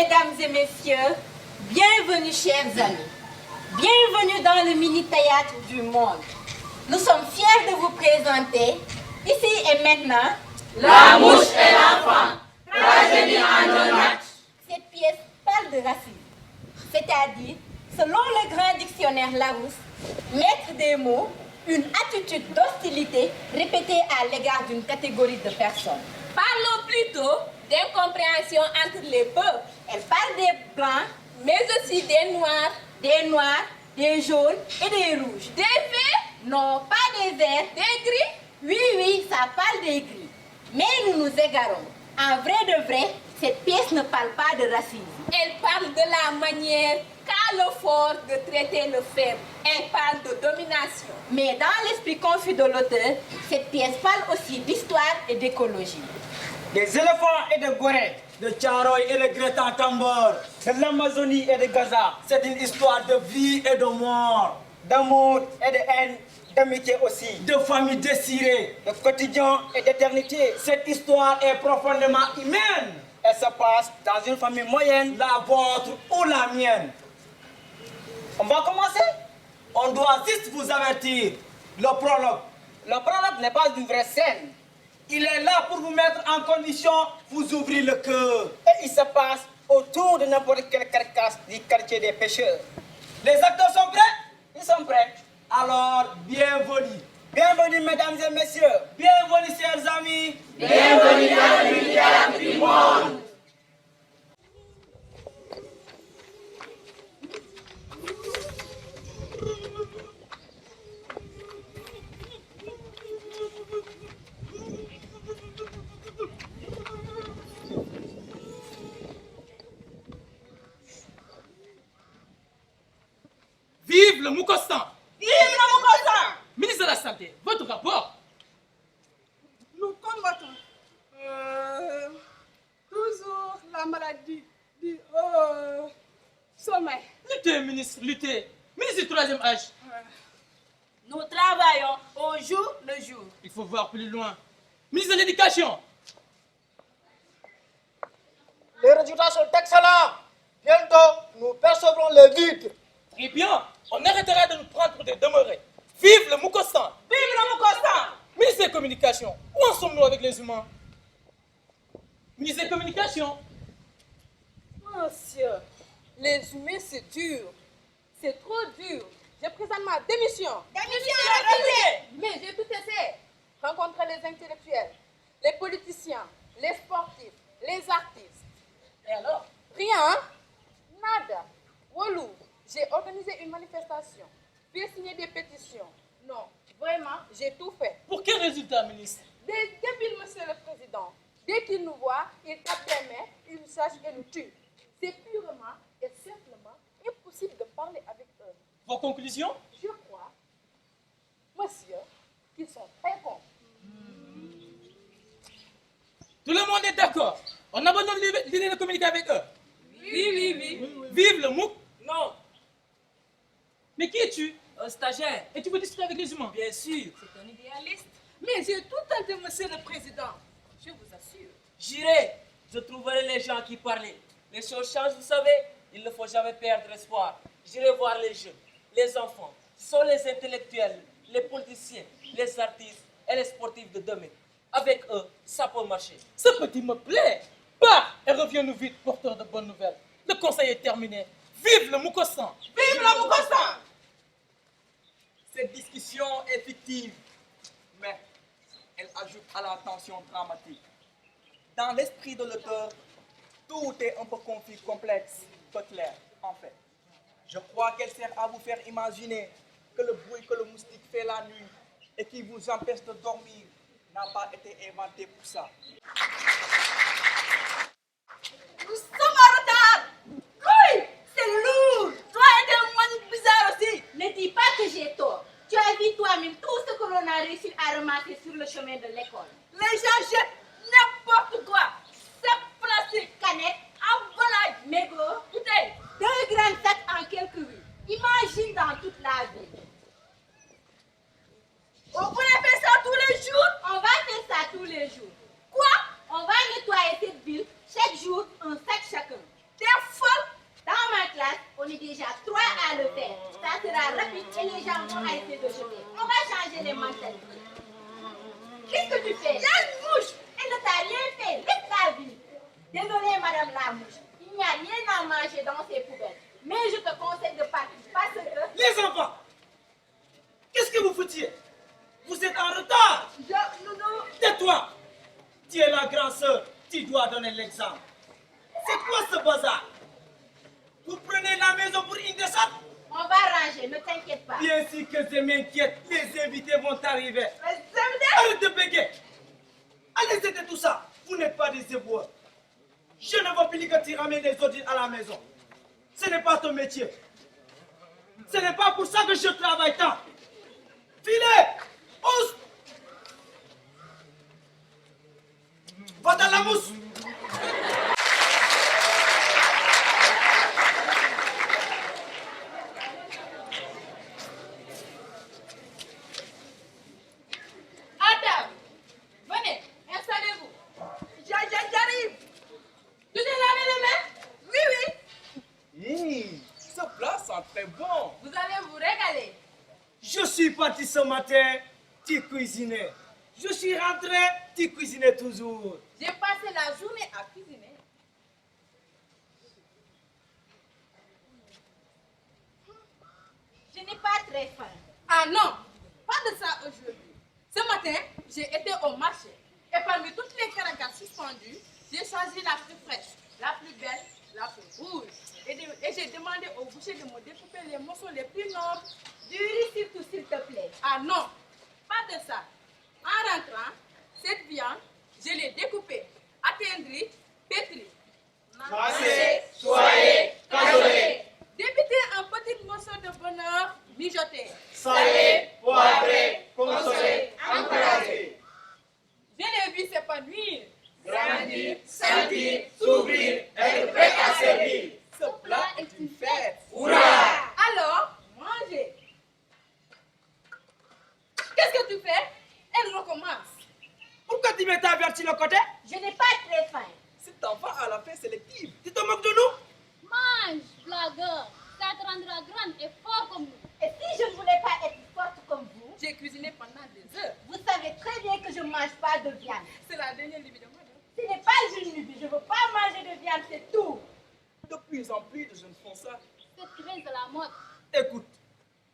Mesdames et messieurs, bienvenue chers amis. Bienvenue dans le mini-théâtre du monde. Nous sommes fiers de vous présenter, ici et maintenant, La mouche et l'enfant, tragédie en un acte. Cette pièce parle de racisme, c'est-à-dire, selon le grand dictionnaire Larousse, mettre des mots, une attitude d'hostilité répétée à l'égard d'une catégorie de personnes. Parlons plutôt d'incompréhension entre les peuples. Elle parle des blancs, mais aussi des noirs, des jaunes et des rouges. des verts, Non, pas des verts, des gris. Oui, ça parle des gris. Mais nous nous égarons. En vrai de vrai, cette pièce ne parle pas de racisme. Elle parle de la manière qu'a le fort de traiter le faible. Elle parle de domination. Mais dans l'esprit confus de l'auteur, cette pièce parle aussi d'histoire et d'écologie. Des éléphants et de Gorée, de Tcharoy et de Greta Thunberg, de l'Amazonie et de Gaza. C'est une histoire de vie et de mort, d'amour et de haine, d'amitié aussi, de famille désirée, de quotidien et d'éternité. Cette histoire est profondément humaine. Elle se passe dans une famille moyenne, la vôtre ou la mienne. On va commencer. On doit juste vous avertir. Le prologue. Le prologue n'est pas une vraie scène. Il est là pour vous mettre en condition, vous ouvrir le cœur. Et il se passe autour de n'importe quelle carcasse du quartier des pêcheurs. Les acteurs sont prêts? Ils sont prêts. Alors, bienvenue. Bienvenue, mesdames et messieurs. Bienvenue, chers amis. Bienvenue dans le mini-théâtre du monde. Vive le Moukostan! Vive le Moukostan! Ministre de la Santé, votre rapport? Nous combattons toujours la maladie du sommeil. Luttez, ministre, luttez. Ministre du troisième âge. Nous travaillons au jour le jour. Il faut voir plus loin. Ministre de l'Éducation. Les résultats sont excellents. Bientôt, nous percevrons le vide. Très bien. On arrêtera de nous prendre pour des demeurés. Vive le Moukostan! Vive le Moukostan! Ministre des Communications, où en sommes-nous avec les humains? Ministre des Communications. Monsieur, les humains, c'est dur. C'est trop dur. Je présente ma démission. Mais j'ai tout essayé. Rencontrer les intellectuels, les politiciens, les sportifs, les artistes. Et alors? Rien, hein? Nada. Walou, j'ai organisé une manifestation. J'ai signé des pétitions. Non, vraiment, j'ai tout fait. Pour quel résultat, ministre? Des débiles, monsieur le président. Dès qu'ils nous voient, ils tapent les mains, ils nous sachent et nous tuent. C'est purement et simplement impossible de parler avec eux. Vos conclusions? Je crois, monsieur, qu'ils sont très cons. Tout le monde est d'accord. On abandonne l'idée de communiquer avec eux. Oui. Vive le Mouk. Non, Mais qui es-tu? un stagiaire. Et tu veux discuter avec les humains? Bien sûr, c'est un idéaliste. Mais j'ai tout tenté, monsieur le président. Je vous assure. J'irai, je trouverai les gens qui parlaient. Les choses changent, vous savez, il ne faut jamais perdre espoir. J'irai voir les jeunes, les enfants. Ce sont les intellectuels, les politiciens, les artistes et les sportifs de demain. Avec eux, ça peut marcher. Ce petit me plaît. Pars et reviens-nous vite, porteur de bonnes nouvelles. Le conseil est terminé. Vive le Moukostan! Vive le Moukostan! Cette discussion est fictive, mais elle ajoute à la tension dramatique. Dans l'esprit de l'auteur, tout est un peu confus, complexe, peu clair, en fait. Je crois qu'elle sert à vous faire imaginer que le bruit que le moustique fait la nuit et qui vous empêche de dormir n'a pas été inventé pour ça. Nous sommes en retard! Oui, c'est lourd! Toi et tes manies bizarres aussi! Ne dis pas que j'ai tort. Tu as vu toi-même tout ce que l'on a réussi à remarquer sur le chemin de l'école. Les gens jettent n'importe quoi! C'est plastique! Canettes, Emballage! mégots, Bouteille! 2 grandes sacs en quelques rues. Imagine dans toute la ville. On pourrait faire ça tous les jours! On va faire ça tous les jours. Quoi? On va nettoyer cette ville chaque jour, un sac chacun. Des on a essayé de jeter. On va changer les mentalités. Qu'est-ce que tu fais? La mouche! Elle ne t'a rien fait. Laisse-la vivre. Désolée, madame la mouche. Il n'y a rien à manger dans ces poubelles. Mais je te conseille de partir parce que... Les enfants, qu'est-ce que vous foutiez? Vous êtes en retard. Tais-toi. Tu es la grande sœur. Tu dois donner l'exemple. C'est quoi ce bazar? Vous prenez la maison pour une descente? On va ranger, ne t'inquiète pas. Bien sûr que je m'inquiète. Les invités vont arriver. Arrête de béguer. Allez, c'était tout ça. Vous n'êtes pas des éboueurs. Je ne veux plus que tu ramènes les ordures à la maison. Ce n'est pas ton métier. Ce n'est pas pour ça que je travaille tant. Filez! Ose! Va dans la mousse! Adam, venez, installez-vous. J'arrive. Tu t'es lavé les mains? Oui. Ce plat sent très bon. Vous allez vous régaler. Je suis parti ce matin, tu cuisinais. Je suis rentré, tu cuisinais toujours. J'ai passé la journée à cuisiner. Je n'ai pas très faim. Ah non, pas de ça aujourd'hui. Ce matin, j'ai été au marché. Et parmi toutes les caracas suspendues, j'ai choisi la plus fraîche, la plus belle, la plus rouge. Et j'ai demandé au boucher de me découper les morceaux les plus nobles. Du riz surtout, s'il te plaît. Ah non, pas de ça. En rentrant, cette viande, je l'ai découpée, attendrie, pétrie. Massé, soyez, cassonné. Débité en petits morceaux de bonheur mijotés. Salé, poivré, consommé, encouragé. Je l'ai vu s'épanouir. Grandir, sentir, s'ouvrir, être prêt à servir. Ce plat est une fête. Hurrah! Alors, mangez. Qu'est-ce que tu fais? Elle recommence. Pourquoi tu m'as averti le côté? Je n'ai pas très faim. Cet enfant a la faim sélective. Tu te moques de nous? Mange, blagueur. Ça te rendra grande et fort comme nous. Et si je ne voulais pas être forte comme vous, J'ai cuisiné pendant des heures. vous savez très bien que je ne mange pas de viande. C'est la dernière lubie de madame. Ce n'est pas une lubie, je ne veux pas manger de viande, c'est tout. De plus en plus de jeunes font ça. C'est très à la mode. Écoute,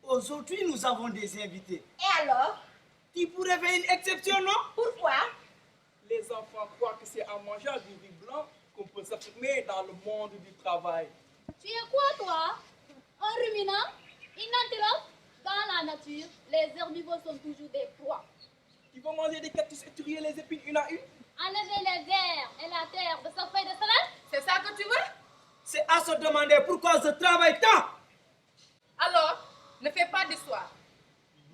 aujourd'hui nous avons des invités. Et alors, Tu pourrais faire une exception, non? pourquoi? Les enfants croient que c'est en mangeant du riz blanc qu'on peut s'affirmer dans le monde du travail. Tu es quoi, toi? Un ruminant? Une antilope? Dans la nature, les herbivores sont toujours des proies. Tu vas manger des cactus et tuer les épines une à une? Enlever les vers et la terre de sa feuille de salade? C'est ça que tu veux? C'est à se demander pourquoi je travaille tant. Alors, ne fais pas d'histoire.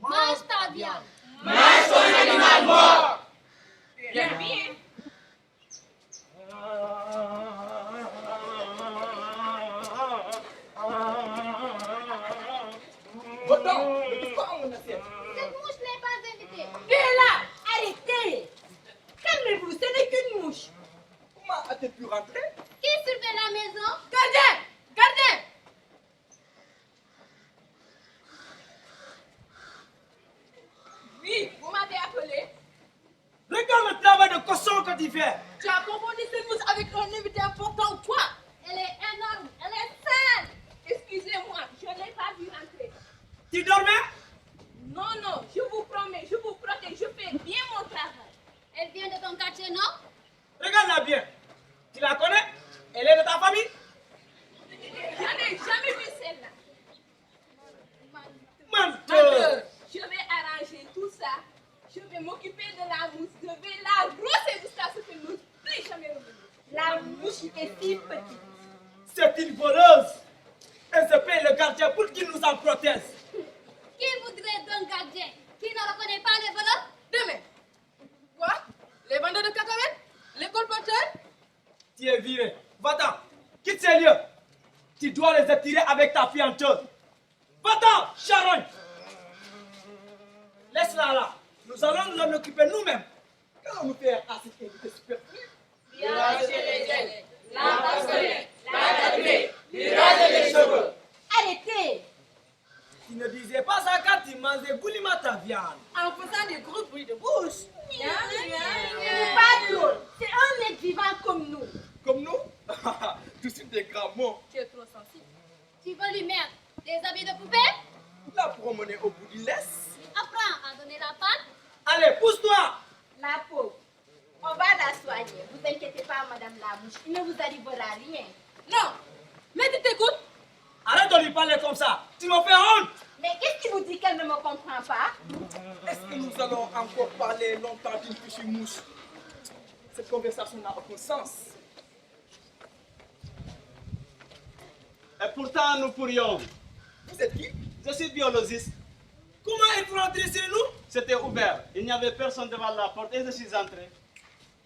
Mange ta viande. Mange ton animal mort. Bien, bien. Va-t'en, ne touche pas à mon assiette. Cette mouche n'est pas invitée. Tu es là, arrêtez. Calmez-vous, ce n'est qu'une mouche. Comment as-tu pu rentrer? Qui surveille la maison? Gardien! Gardien! Oui, vous m'avez appelé. Regarde le travail de cochon que tu fais. Tu as confondu cette mouche avec un invité important, toi. Elle est énorme. Elle est saine. Excusez-moi, je n'ai pas vu rentrer. Tu dormais? Non, non, je vous promets, je vous protège, je fais bien mon travail. Elle vient de ton quartier, non? Regarde-la bien. Tu la connais? Elle est de ta famille? Je n'ai jamais vu celle-là. Menteur. Je vais arranger tout ça. Je vais m'occuper de la mouche. Je vais la rosser jusqu'à ce qu'elle ne puisse jamais revenir. La mouche est si petite. C'est une voleuse. Elle se paye le gardien pour qu'il nous en protège. Qui voudrait d'un gardien qui ne reconnaît pas les voleurs? Demain. Quoi? Les vendeurs de cacahuètes? Les colporteurs? Tu es viré. Va-t'en. Quitte ces lieux. Tu dois les attirer avec ta fianteuse. Va-t'en, charogne. Laisse-la là. Nous allons nous en occuper nous-mêmes. Qu'allons-nous faire à cette invité superflu? Arrêtez. Tu ne disais pas ça quand tu Maman, tu es trop sensible. Tu veux lui mettre des habits de poupée? La promener au bout du laisse. Apprends à donner la patte. Allez, pousse-toi. La pauvre, on va la soigner. Vous inquiétez pas, Madame la Mouche, il ne vous arrivera rien. Non, mais tu t'écoutes. Arrête de lui parler comme ça. Tu me fais honte. Mais qu'est-ce qui vous dit qu'elle ne me comprend pas? Est-ce que nous allons encore parler longtemps d'une petite mouche? Cette conversation n'a aucun sens. Et pourtant, nous pourrions. Vous êtes qui? Je suis biologiste. Comment il faut entrer chez nous? C'était ouvert. Il n'y avait personne devant la porte et je suis entré.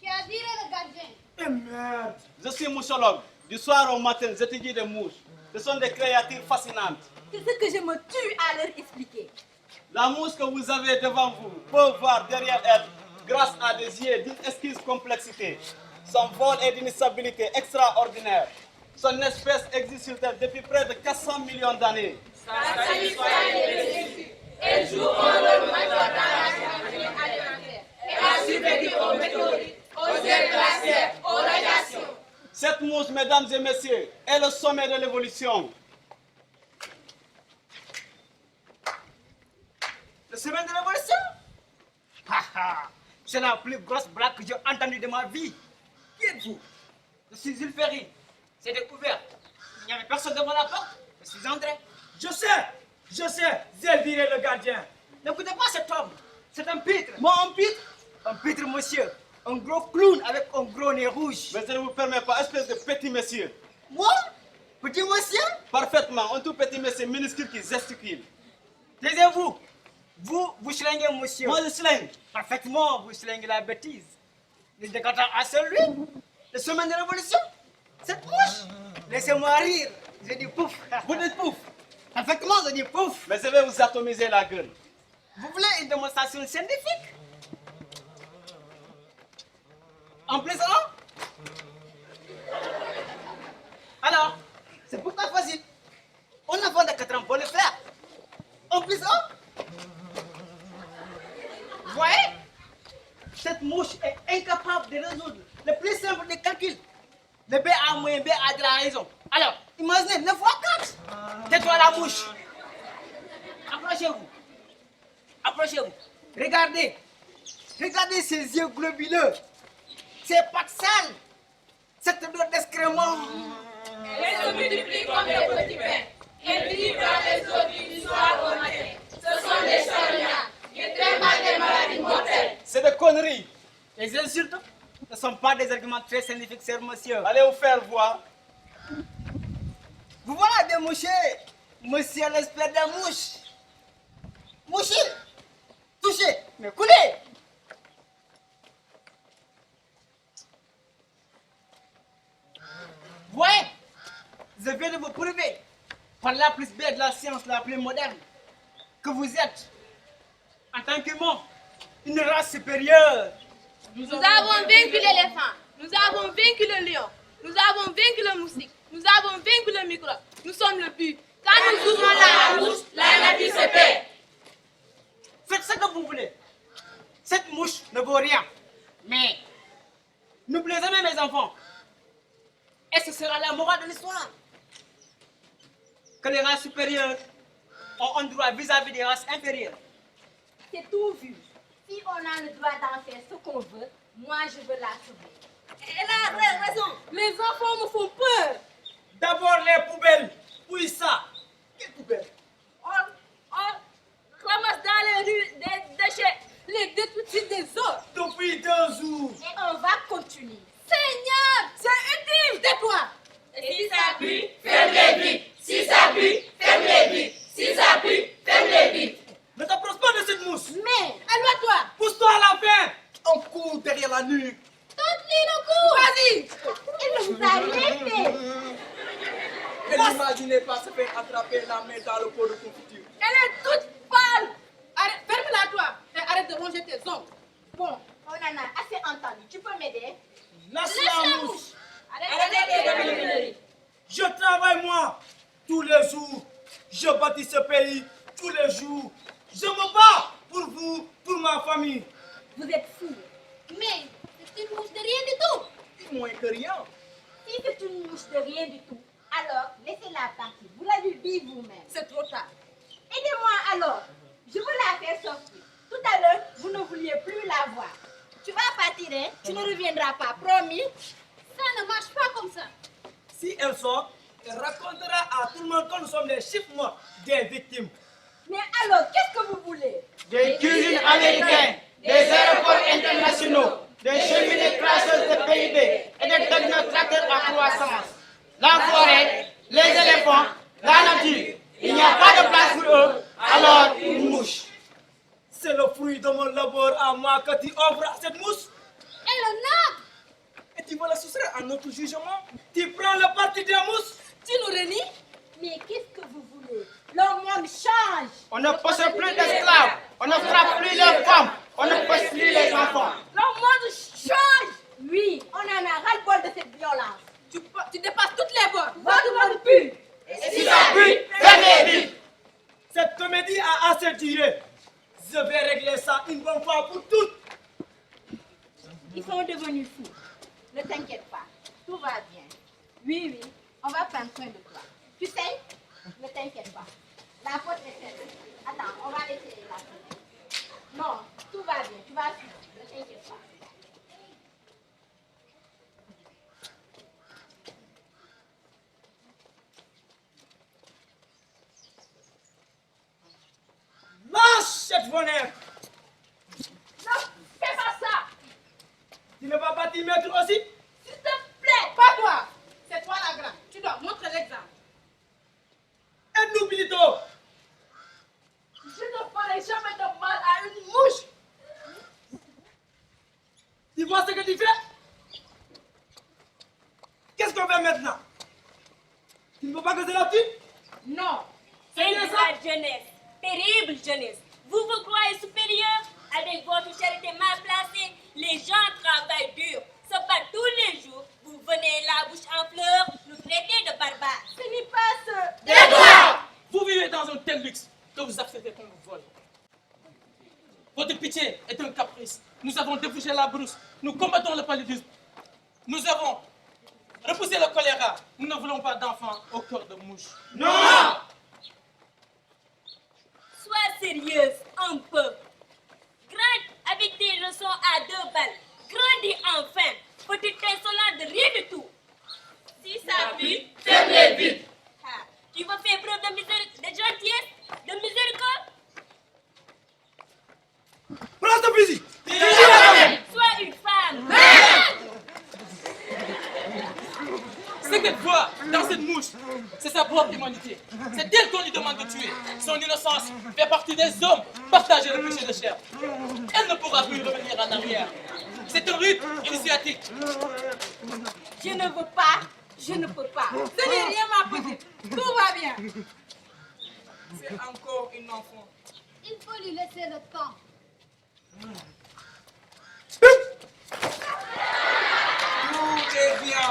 Tu as viré le gardien. Eh merde. Je suis mouchologue. Du soir au matin, j'étudie des mouches. Ce sont des créatures fascinantes. C'est ce que je me tue à leur expliquer. La mouche que vous avez devant vous peut voir derrière elle grâce à des yeux d'une exquise complexité. Son vol est d'une stabilité extraordinaire. Son espèce existe sur Terre depuis près de 400 millions d'années. Elle joue un rôle majeur dans la sécurité alimentaire. Elle a survécu aux météorites, aux ailes glaciaires, aux radiations. Cette mouche, mesdames et messieurs, est le sommet de l'évolution. Le semaine de l'évolution? C'est la plus grosse blague que j'ai entendue de ma vie. Qui êtes-vous? Je suis Jules Ferry. C'est découvert. Il n'y avait personne devant la porte. Je suis entré. Je sais, j'ai viré le gardien. N'écoutez pas cet homme. C'est un pitre. Moi, un pitre? Un pitre, monsieur. Un gros clown avec un gros nez rouge. Mais je ne vous permets pas, espèce de petit monsieur. Moi? Petit monsieur? Parfaitement, un tout petit monsieur minuscule qui gesticule. Taisez-vous. Vous slinguez, monsieur. Moi, je slingue. Parfaitement, vous slinguez la bêtise. Le décantant à celui, le semaine de l'évolution, cette mouche. Laissez-moi rire. Je dis pouf. Vous dites pouf. Parfaitement, je dis pouf. Mais je vais vous atomiser la gueule. Vous voulez une démonstration scientifique? En plus, hein? Alors, c'est pourquoi facile. On a vendu 4 ans pour le faire. En plus, hein? Vous voyez? Cette mouche est incapable de résoudre le plus simple des calculs. Le B A moins B a de la raison. Alors, imaginez 9 fois 4. Tais-toi la mouche. Approchez-vous. Approchez-vous. Regardez. Regardez ces yeux globuleux. Ces pattes sales. Cette odeur d'excrément. Elle se multiplie comme des petits pains. Elle vit dans les eaux du soir au matin. Ce sont des charognards. Ils traînent des maladies mortelles. C'est des conneries. Les insultes ne sont pas des arguments très scientifiques, cher monsieur. Allez vous faire voir. Vous voilà démouché, monsieur l'espèce de mouche. Mouché, touché, mais coulé. Voyez, je viens de vous prouver, par la plus belle de la science, la plus moderne, que vous êtes, en tant qu'humain, une race supérieure. Nous avons vaincu l'éléphant. Nous avons vaincu le lion. Nous avons vaincu le moustique. Nous avons vaincu le microbe. Nous sommes le but. Quand nous ouvrons la bouche, la nature se paie. Faites ce que vous voulez. Cette mouche ne vaut rien. Mais n'oubliez jamais, mes enfants. Et ce sera la morale de l'histoire. Que les races supérieures ont un droit vis-à-vis des races inférieures. C'est tout vu. Si on a le droit d'en faire ce qu'on veut, moi je veux la sauver. Elle a raison. Les enfants me font peur. D'abord les poubelles. Oui, ça. Quelle poubelle? On ramasse dans les rues des déchets, les détritus des autres. Depuis 2 jours. Et on va continuer. Seigneur, c'est utile. Tais-toi. Et si ça pue, ferme-les vite. Si ça pue, ferme-les vite. Si ça pue, ferme-les vite. Ne t'approche pas de cette mouche. Mais, Éloigne-toi. Pousse-toi à la fin. Un coup derrière la nuque. Donne-lui le coup. Vas-y. il ne vous a rien fait. Et n'imaginez pas se faire attraper la main dans le pot de confiture. Elle est toute pâle. Arrête, ferme-la toi. Et arrête de ronger tes ongles. Bon, on en a assez entendu. Tu peux m'aider? Lâche la mouche. Arrêtez de dominer. Je travaille moi tous les jours. Je bâtis ce pays tous les jours. Je me bats pour vous, pour ma famille. Vous êtes fous. Mais c'est une mouche de rien du tout. Moins que rien. Si c'est une mouche de rien du tout, Alors, laissez-la partir. Vous l'avez dit vous-même. C'est trop tard. Aidez-moi alors. Je veux la faire sortir. Tout à l'heure, vous ne vouliez plus la voir. Tu vas partir, hein? Tu ne reviendras pas, promis? Ça ne marche pas comme ça. Si elle sort, elle racontera à tout le monde que nous sommes les chiffres morts des victimes. Mais alors, qu'est-ce que vous voulez? Des cuisines américaines, des aéroports internationaux, des cheminées classeuses de PIB et des technotracteurs à croissance. La forêt, les éléphants, la nature. Il n'y a pas de place pour eux, alors une mouche. C'est le fruit de mon labeur à moi que tu offres à cette mouche. Et le nôtre? Et tu veux la soustraire à notre jugement? Tu prends le parti des mouches? Tu nous renies? Mais qu'est-ce que vous voulez? Le monde change. On ne possède plus d'esclaves, on ne frappe plus les femmes, on ne pose plus les enfants. Le monde change. Oui, on en a ras-le-bol de cette violence. Tu dépasses toutes les bornes. Votre monde pue. Et si ça pue, fermez vite. Cette comédie a assez duré. Je vais régler ça une bonne fois pour toutes. Ils sont devenus fous. Ne t'inquiète pas, tout va bien. Oui, oui, on va prendre soin de toi. Tu sais, ne t'inquiète pas. La faute est faite. Attends, on va essayer la faute. Non, tout va bien, tu vas suivre. Ne t'inquiète pas. Lâche cette fenêtre. Non, fais pas ça. Tu ne vas pas t'y mettre aussi? S'il te plaît, pas toi. C'est toi la grande. Tu dois montrer l'exemple. Aide-nous, Bilito. Je ne ferai jamais de mal à une mouche. Tu vois ce que tu fais? Qu'est-ce qu'on fait maintenant? Tu ne veux pas que c'est là-dessus? Non. C'est de la jeunesse, terrible jeunesse. Vous vous croyez supérieur? Avec votre charité mal placée, les gens travaillent dur, se battent tous les jours. Vous venez la bouche en fleurs, nous traiter de barbares. Ce n'est pas ce... Tais-toi! Vous vivez dans un tel luxe que vous acceptez qu'on vous vole. Votre pitié est un caprice. Nous avons débouché la brousse. Nous combattons le paludisme. Nous avons repoussé le choléra. Nous ne voulons pas d'enfants au cœur de mouche. Non! Sois sérieuse un peu. Grande avec tes leçons à 2 balles. Grandis enfin. Petite insolente de rien du tout. Si ça pue, ferme vite. Ah, tu veux faire preuve de gentillesse, de miséricorde? Prends ton fusil! Sois une femme. Ce qu'elle voit dans cette mouche, c'est sa propre humanité. C'est elle qu'on lui demande de tuer. Son innocence fait partie des hommes partager le péché de chair. Elle ne pourra plus revenir en arrière. C'est une lutte initiatique. Je ne veux pas, je ne peux pas. Ce n'est rien, ma petite. Tout va bien. C'est encore une enfant. Il faut lui laisser le temps. Tout est bien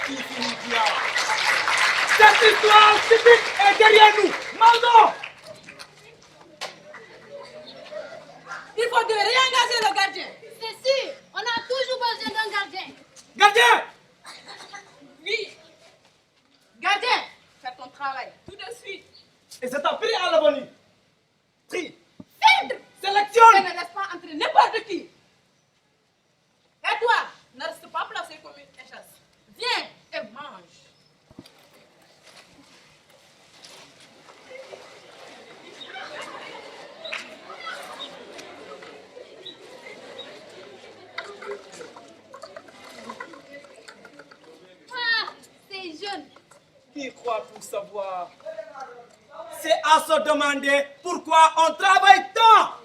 qui finit bien. Cette histoire typique est derrière nous. Mando! Il faut de réengager le gardien. C'est sûr, on a toujours besoin d'un gardien. Gardien! Oui. Gardien, fais ton travail. Tout de suite. Et c'est un prix à l'avenir. Prix. Filtre. Sélectionne! Et ne laisse pas entrer n'importe qui. Et toi, ne reste pas placé comme une échasse. Viens et mange. Ah, c'est jeune. Qui croit pour savoir? C'est à se demander pourquoi on travaille tant.